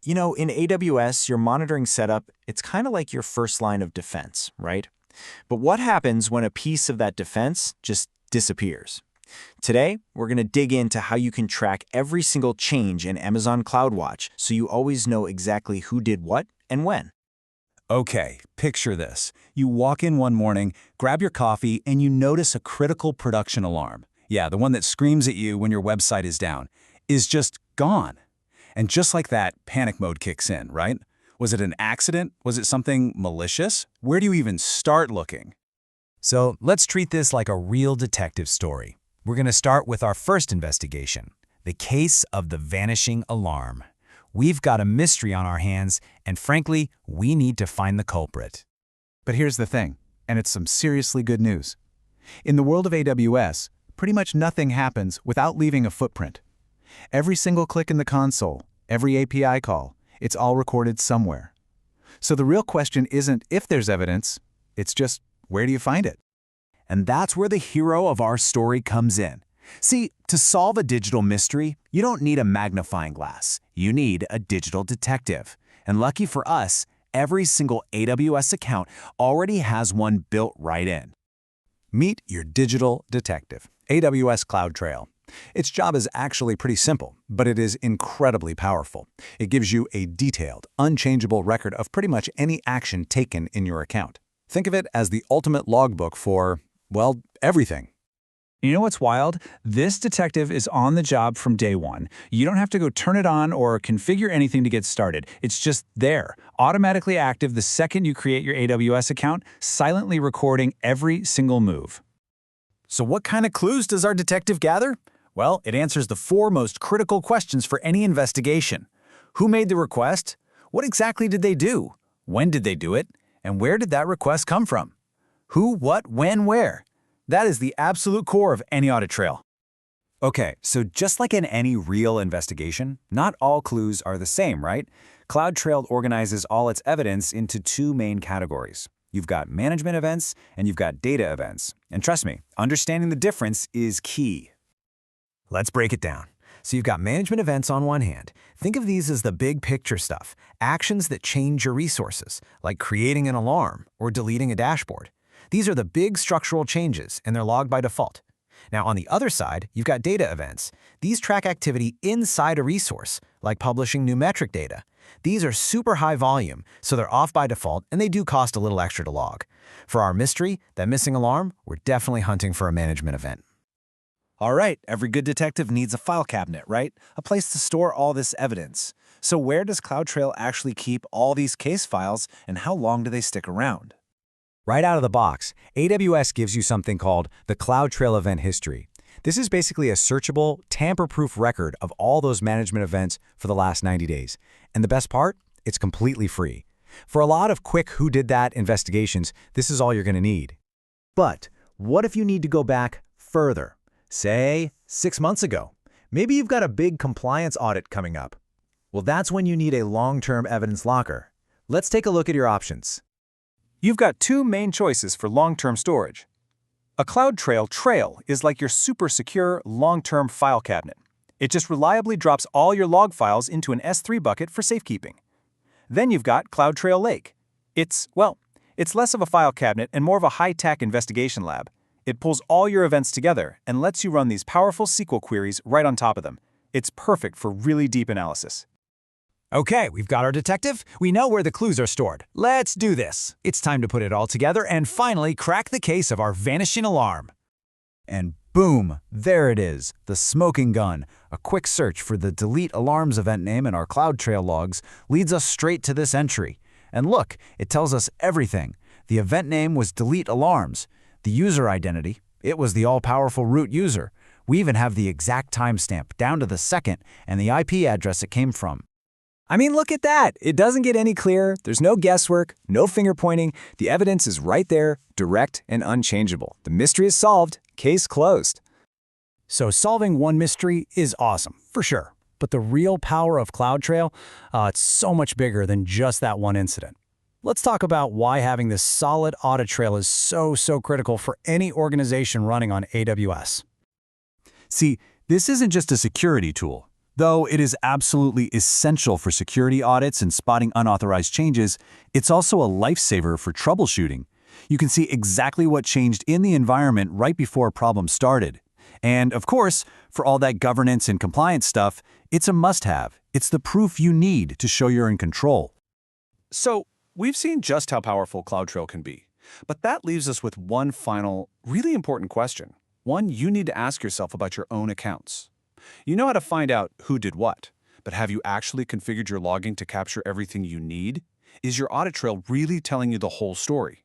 You know, in AWS, your monitoring setup, it's kind of like your first line of defense, right? But what happens when a piece of that defense just disappears? Today, we're going to dig into how you can track every single change in Amazon CloudWatch so you always know exactly who did what and when. Okay, picture this. You walk in one morning, grab your coffee, and you notice a critical production alarm. Yeah, the one that screams at you when your website is down, is just gone. And just like that, panic mode kicks in, right? Was it an accident? Was it something malicious? Where do you even start looking? So let's treat this like a real detective story. We're going to start with our first investigation, the case of the vanishing alarm. We've got a mystery on our hands, and frankly, we need to find the culprit. But here's the thing, and it's some seriously good news. In the world of AWS, pretty much nothing happens without leaving a footprint. Every single click in the console, every API call, it's all recorded somewhere. So the real question isn't if there's evidence, it's just where do you find it? And that's where the hero of our story comes in. See, to solve a digital mystery, you don't need a magnifying glass. You need a digital detective. And lucky for us, every single AWS account already has one built right in. Meet your digital detective, AWS CloudTrail. Its job is actually pretty simple, but it is incredibly powerful. It gives you a detailed, unchangeable record of pretty much any action taken in your account. Think of it as the ultimate logbook for, well, everything. You know what's wild? This detective is on the job from day one. You don't have to go turn it on or configure anything to get started. It's just there, automatically active the second you create your AWS account, silently recording every single move. So what kind of clues does our detective gather? Well, it answers the four most critical questions for any investigation. Who made the request? What exactly did they do? When did they do it? And where did that request come from? Who, what, when, where? That is the absolute core of any audit trail. Okay, so just like in any real investigation, not all clues are the same, right? CloudTrail organizes all its evidence into two main categories. You've got management events and you've got data events. And trust me, understanding the difference is key. Let's break it down. So you've got management events on one hand. Think of these as the big picture stuff, actions that change your resources, like creating an alarm or deleting a dashboard. These are the big structural changes, and they're logged by default. Now, on the other side, you've got data events. These track activity inside a resource, like publishing new metric data. These are super high volume, so they're off by default, and they do cost a little extra to log. For our mystery, that missing alarm, we're definitely hunting for a management event. All right, every good detective needs a file cabinet, right? A place to store all this evidence. So where does CloudTrail actually keep all these case files, and how long do they stick around? Right out of the box, AWS gives you something called the CloudTrail Event History. This is basically a searchable, tamper-proof record of all those management events for the last 90 days. And the best part? It's completely free. For a lot of quick who did that investigations, this is all you're going to need. But what if you need to go back further? Say, 6 months ago. Maybe you've got a big compliance audit coming up. Well, that's when you need a long-term evidence locker. Let's take a look at your options. You've got two main choices for long-term storage. A CloudTrail Trail is like your super secure long-term file cabinet. It just reliably drops all your log files into an S3 bucket for safekeeping. Then you've got CloudTrail Lake. It's less of a file cabinet and more of a high-tech investigation lab. It pulls all your events together and lets you run these powerful SQL queries right on top of them. It's perfect for really deep analysis. Okay, we've got our detective. We know where the clues are stored. Let's do this. It's time to put it all together and finally crack the case of our vanishing alarm. And boom, there it is, the smoking gun. A quick search for the delete alarms event name in our CloudTrail logs leads us straight to this entry. And look, it tells us everything. The event name was delete alarms. The user identity, it was the all-powerful root user. We even have the exact timestamp down to the second and the IP address it came from. I mean, look at that. It doesn't get any clearer. There's no guesswork, no finger pointing. The evidence is right there, direct and unchangeable. The mystery is solved. Case closed. So solving one mystery is awesome, for sure. But the real power of CloudTrail, it's so much bigger than just that one incident. Let's talk about why having this solid audit trail is so critical for any organization running on AWS. See, this isn't just a security tool. Though it is absolutely essential for security audits and spotting unauthorized changes, it's also a lifesaver for troubleshooting. You can see exactly what changed in the environment right before a problem started. And, of course, for all that governance and compliance stuff, it's a must-have. It's the proof you need to show you're in control. So, we've seen just how powerful CloudTrail can be. But that leaves us with one final, really important question. One you need to ask yourself about your own accounts. You know how to find out who did what, but have you actually configured your logging to capture everything you need? Is your audit trail really telling you the whole story?